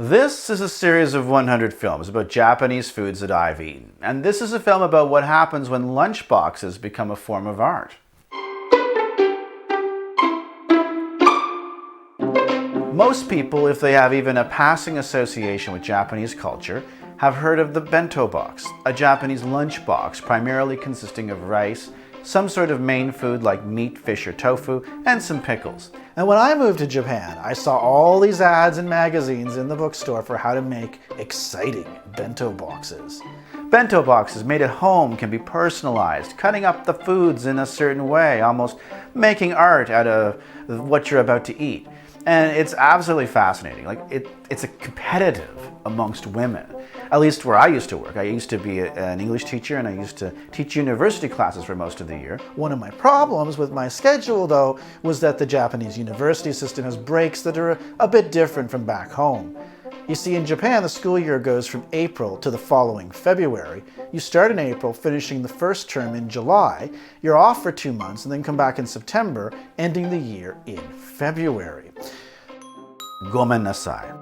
This is a series of 100 films about Japanese foods that I've eaten. And this is a film about what happens when lunchboxes become a form of art. Most people, if they have even a passing association with Japanese culture, have heard of the bento box, a Japanese lunchbox primarily consisting of rice, some sort of main food like meat, fish, or tofu, and some pickles. And when I moved to Japan, I saw all these ads and magazines in the bookstore for how to make exciting bento boxes. Bento boxes made at home can be personalized, cutting up the foods in a certain way, almost making art out of what you're about to eat. And it's absolutely fascinating. It's a competitive amongst women. At least where I used to work. I used to be an English teacher and I used to teach university classes for most of the year. One of my problems with my schedule, though, was that the Japanese university system has breaks that are a bit different from back home. You see, in Japan, the school year goes from April to the following February. You start in April, finishing the first term in July. You're off for 2 months and then come back in September, ending the year in February. Gomenasai.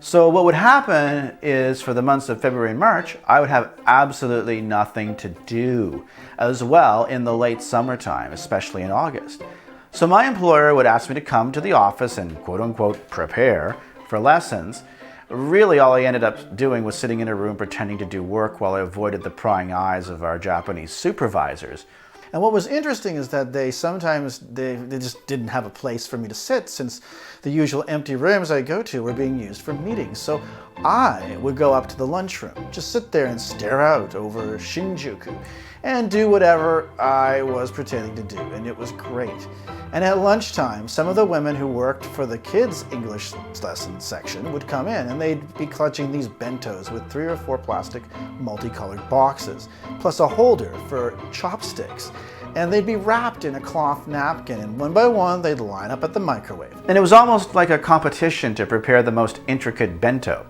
So what would happen is for the months of February and March, I would have absolutely nothing to do as well in the late summertime, especially in August. So my employer would ask me to come to the office and quote unquote prepare for lessons. Really all I ended up doing was sitting in a room pretending to do work while I avoided the prying eyes of our Japanese supervisors. And what was interesting is that they just didn't have a place for me to sit, since the usual empty rooms I go to were being used for meetings. So I would go up to the lunchroom, just sit there and stare out over Shinjuku and do whatever I was pretending to do, and it was great. And at lunchtime, some of the women who worked for the kids' English lesson section would come in, and they'd be clutching these bentos with 3 or 4 plastic multicolored boxes, plus a holder for chopsticks. And they'd be wrapped in a cloth napkin, and one by one they'd line up at the microwave. And it was almost like a competition to prepare the most intricate bento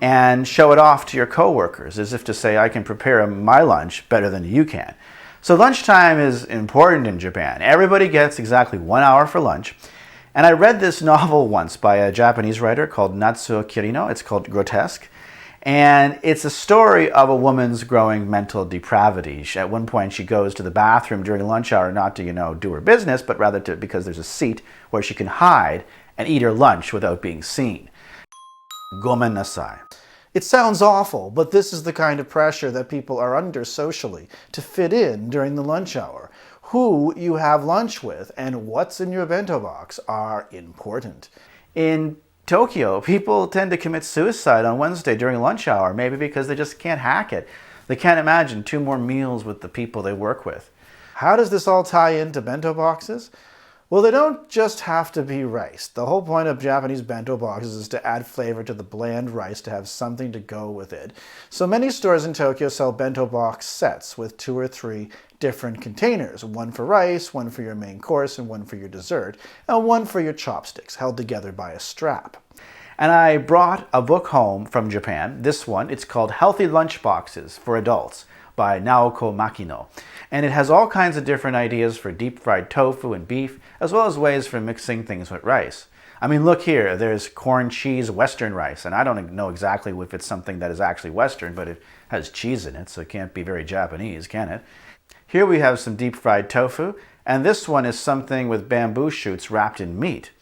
and show it off to your coworkers, as if to say, I can prepare my lunch better than you can. So lunchtime is important in Japan. Everybody gets exactly 1 hour for lunch. And I read this novel once by a Japanese writer called Natsuo Kirino. It's called Grotesque. And it's a story of a woman's growing mental depravity. At one point she goes to the bathroom during lunch hour, not to, do her business, but rather because there's a seat where she can hide and eat her lunch without being seen. Gomenasai. It sounds awful, but this is the kind of pressure that people are under socially to fit in during the lunch hour. Who you have lunch with and what's in your bento box are important. In Tokyo, people tend to commit suicide on Wednesday during lunch hour, maybe because they just can't hack it. They can't imagine 2 more meals with the people they work with. How does this all tie into bento boxes? Well, they don't just have to be rice. The whole point of Japanese bento boxes is to add flavor to the bland rice, to have something to go with it. So many stores in Tokyo sell bento box sets with 2 or 3 different containers. One for rice, one for your main course, and one for your dessert, and one for your chopsticks, held together by a strap. And I brought a book home from Japan. This one, it's called Healthy Lunchboxes for Adults by Naoko Makino. And it has all kinds of different ideas for deep-fried tofu and beef, as well as ways for mixing things with rice. I mean, look here, there's corn cheese Western rice, and I don't know exactly if it's something that is actually Western, but it has cheese in it, so it can't be very Japanese, can it? Here we have some deep-fried tofu, and this one is something with bamboo shoots wrapped in meat.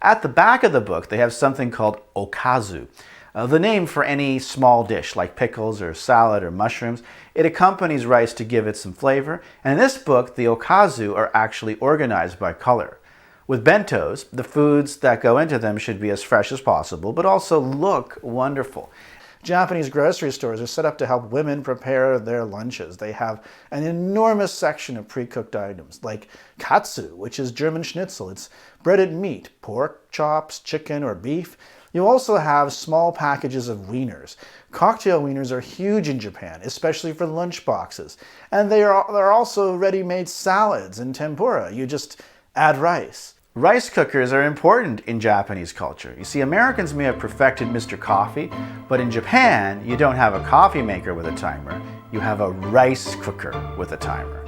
At the back of the book, they have something called okazu, the name for any small dish like pickles or salad or mushrooms. It accompanies rice to give it some flavor, and in this book, the okazu are actually organized by color. With bentos, the foods that go into them should be as fresh as possible, but also look wonderful. Japanese grocery stores are set up to help women prepare their lunches. They have an enormous section of pre-cooked items, like katsu, which is German schnitzel. It's breaded meat, pork, chops, chicken, or beef. You also have small packages of wieners. Cocktail wieners are huge in Japan, especially for lunch boxes. And there are also ready-made salads and tempura. You just add rice. Rice cookers are important in Japanese culture. You see, Americans may have perfected Mr. Coffee, but in Japan, you don't have a coffee maker with a timer. You have a rice cooker with a timer.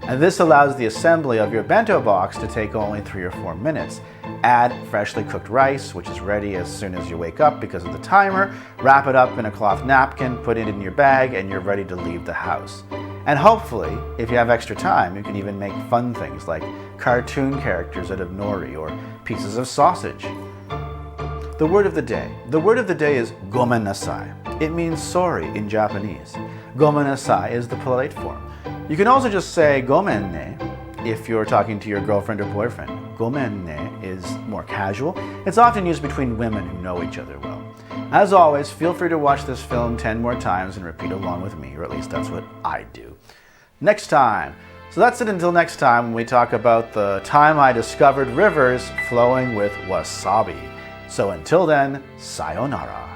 And this allows the assembly of your bento box to take only 3 or 4 minutes. Add freshly cooked rice, which is ready as soon as you wake up because of the timer. Wrap it up in a cloth napkin, put it in your bag, and you're ready to leave the house. And hopefully, if you have extra time, you can even make fun things like cartoon characters out of nori or pieces of sausage. The word of the day. The word of the day is Gomenasai. It means sorry in Japanese. Gomenasai is the polite form. You can also just say Gomen ne if you're talking to your girlfriend or boyfriend. Gomen ne is more casual. It's often used between women who know each other well. As always, feel free to watch this film 10 more times and repeat along with me, or at least that's what I do. Next time. So that's it until next time when we talk about the time I discovered rivers flowing with wasabi. So until then, sayonara.